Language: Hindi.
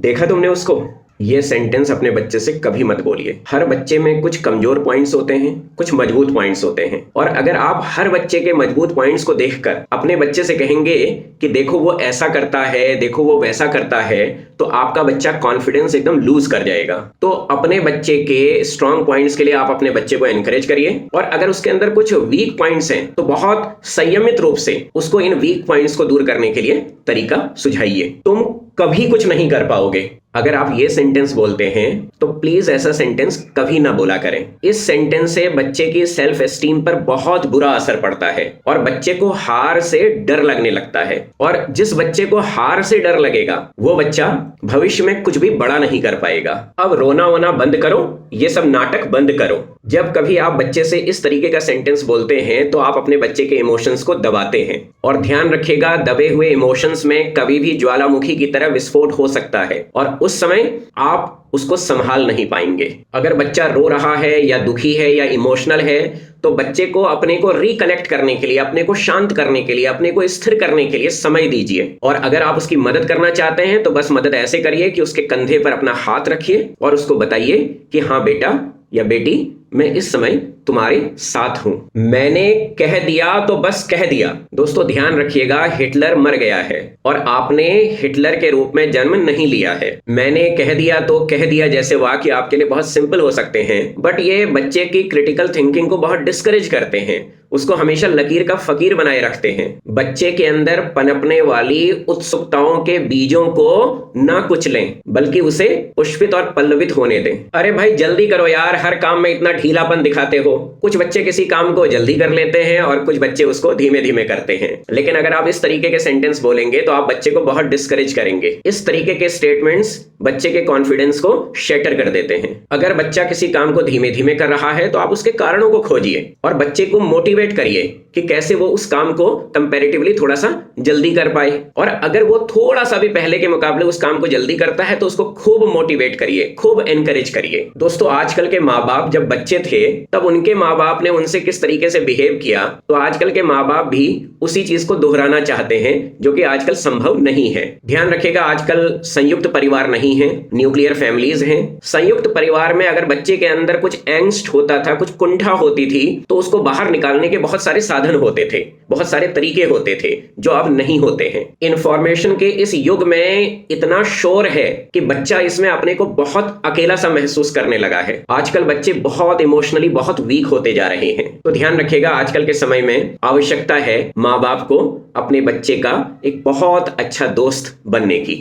देखा तुमने उसको? ये सेंटेंस अपने बच्चे से कभी मत बोलिए। हर बच्चे में कुछ कमजोर पॉइंट्स होते हैं, कुछ मजबूत पॉइंट्स होते हैं, और अगर आप हर बच्चे के मजबूत पॉइंट्स को देखकर अपने बच्चे से कहेंगे कि देखो वो ऐसा करता है, देखो वो वैसा करता है, तो आपका बच्चा कॉन्फिडेंस एकदम लूज कर जाएगा। तो अपने बच्चे के स्ट्रॉन्ग पॉइंट्स के लिए आप अपने बच्चे को एनकरेज करिए, और अगर उसके अंदर कुछ वीक पॉइंट्स हैं तो बहुत संयमित रूप से उसको इन वीक पॉइंट्स को दूर करने के लिए तरीका सुझाइए। तुम कभी कुछ नहीं कर पाओगे अगर आप ये सेंटेंस बोलते हैं, तो प्लीज ऐसा सेंटेंस कभी ना बोला करें। इस सेंटेंस से बच्चे की सेल्फ एस्टीम पर बहुत बुरा असर पड़ता है और बच्चे को हार से डर लगने लगता है, और जिस बच्चे को हार से डर लगेगा वो बच्चा भविष्य में कुछ भी बड़ा नहीं कर पाएगा। अब रोना वोना बंद करो, ये सब नाटक बंद करो। जब कभी आप बच्चे से इस तरीके का सेंटेंस बोलते हैं तो आप अपने बच्चे के इमोशंस को दबाते हैं, और ध्यान रखिएगा दबे हुए इमोशंस में कभी भी ज्वालामुखी की तरह विस्फोट हो सकता है, और उस समय आप उसको संभाल नहीं पाएंगे। अगर बच्चा रो रहा है या दुखी है या इमोशनल है, तो बच्चे को अपने को रिकलेक्ट करने के लिए, अपने को शांत करने के लिए, अपने को स्थिर करने के लिए समय दीजिए। और अगर आप उसकी मदद करना चाहते हैं तो बस मदद ऐसे करिए कि उसके कंधे पर अपना हाथ रखिए और उसको बताइए कि हाँ बेटा या बेटी, मैं इस समय तुम्हारे साथ हूं। मैंने कह दिया तो बस कह दिया। दोस्तों ध्यान रखिएगा, हिटलर मर गया है और आपने हिटलर के रूप में जन्म नहीं लिया है। मैंने कह दिया तो कह दिया जैसे वाक्य आपके लिए बहुत सिंपल हो सकते हैं, बट ये बच्चे की क्रिटिकल थिंकिंग को बहुत डिस्करेज करते हैं, उसको हमेशा लकीर का फकीर बनाए रखते हैं। बच्चे के अंदर पनपने वाली उत्सुकताओं के बीजों को ना कुचलें, बल्कि उसे पुष्पित और पल्लवित होने दें। अरे भाई जल्दी करो यार, हर काम में इतना ढीलापन दिखाते हो। कुछ बच्चे किसी काम को जल्दी कर लेते हैं और कुछ बच्चे उसको धीमे धीमे करते हैं, लेकिन अगर आप इस तरीके के सेंटेंस बोलेंगे तो आप बच्चे को बहुत डिस्करेज करेंगे। इस तरीके के स्टेटमेंट्स बच्चे के कॉन्फिडेंस को शैटर कर देते हैं। अगर बच्चा किसी काम को धीमे धीमे कर रहा है तो आप उसके कारणों को खोजिए और बच्चे को मोटिवेट करिए कि कैसे वो उस काम को कंपैरेटिवली थोड़ा सा जल्दी कर पाए। और अगर वो थोड़ा सा भी पहले के मुकाबले उस काम को जल्दी करता है तो उसको खूब मोटिवेट करिए, खूब एनकरेज करिए। दोस्तों आजकल के माँ बाप जब बच्चे थे तब उनके माँ बाप ने उनसे किस तरीके से बिहेव किया, तो आजकल के माँ बाप भी उसी चीज को दोहराना चाहते हैं, जो कि आजकल संभव नहीं है। ध्यान रखिएगा, आजकल संयुक्त परिवार नहीं है, न्यूक्लियर फैमिलीज हैं। संयुक्त परिवार में अगर बच्चे के अंदर कुछ एंग्स्ट होता था, कुछ कुंठा होती थी, तो उसको बाहर निकालने के बहुत सारे साधन होते थे, बहुत सारे तरीके होते थे, जो अब नहीं होते हैं। इंफॉर्मेशन के इस युग में इतना शोर है कि बच्चा इसमें अपने को बहुत अकेला सा महसूस करने लगा है। आजकल बच्चे बहुत इमोशनली बहुत वीक होते जा रहे हैं। तो ध्यान रखिएगा, आजकल के समय में आवश्यकता है माँ बाप को अपने बच्चे का एक बहुत अच्छा दोस्त बनने की।